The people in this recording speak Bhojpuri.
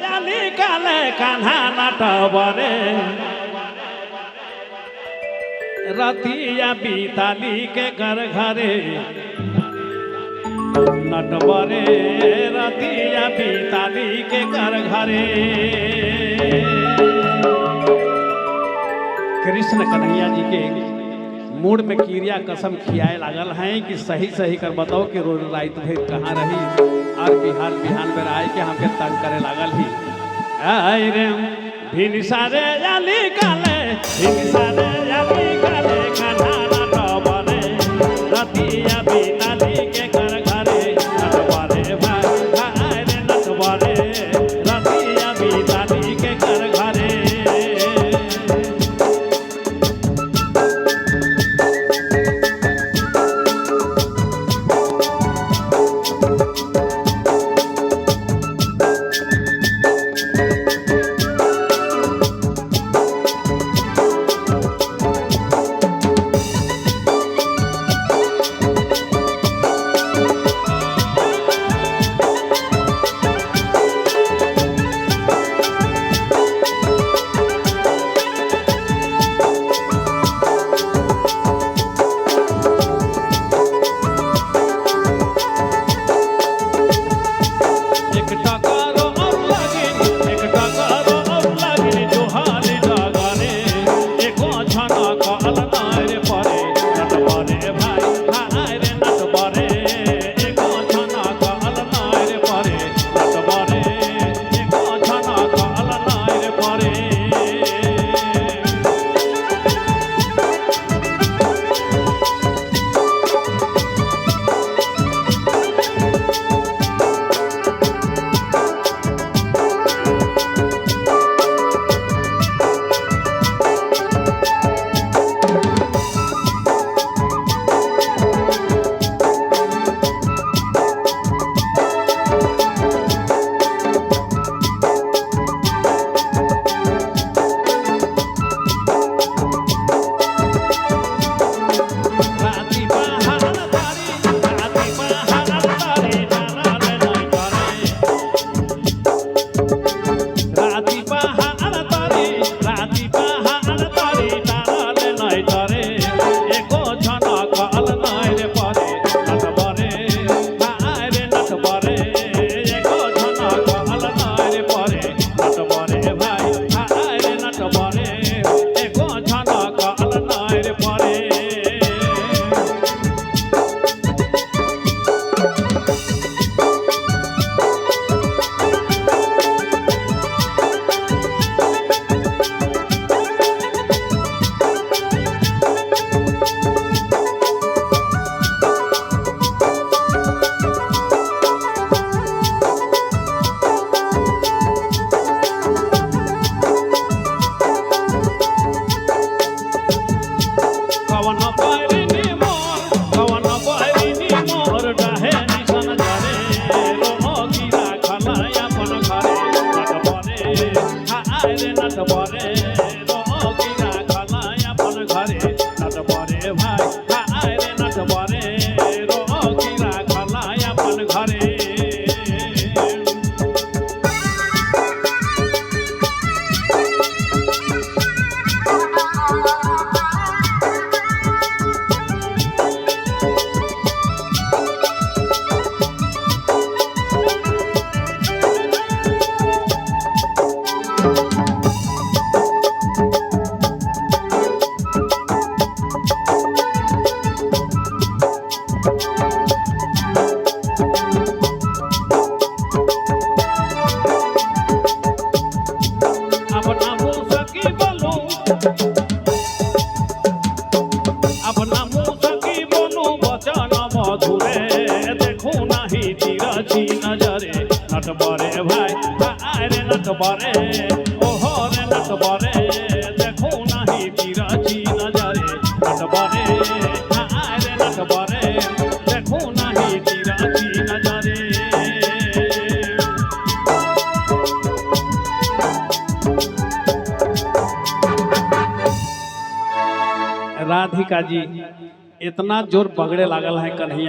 आली काले कान्हा नटबरे रतिया बीताली के घर घरे नटबरे रतिया बीताली के घर घरे। कृष्ण कन्हैया जी के मूड में क्रिया कसम खियाए लागल हैं कि सही सही कर बताओ कि रोज रात भेद कहाँ रही और बिहार बिहान में आए के हमके तंग करे लागल ही। आए रे भिन सारे आली काले भिन सारे आली काले कान्हा नटबरे रतिया बीताली के घर घरे नटबरे भाई रे नटबरे रतिया बीताली के घर घरे। नटबरे भाई रे नटबरे ओहो रे नटबरे देखो नहीं तिरछी नजरे नटबरे रे नटबरे देखो नहीं तिरछी नजरे। राधिका जी इतना जोर पगड़े लागल है कन्हैया।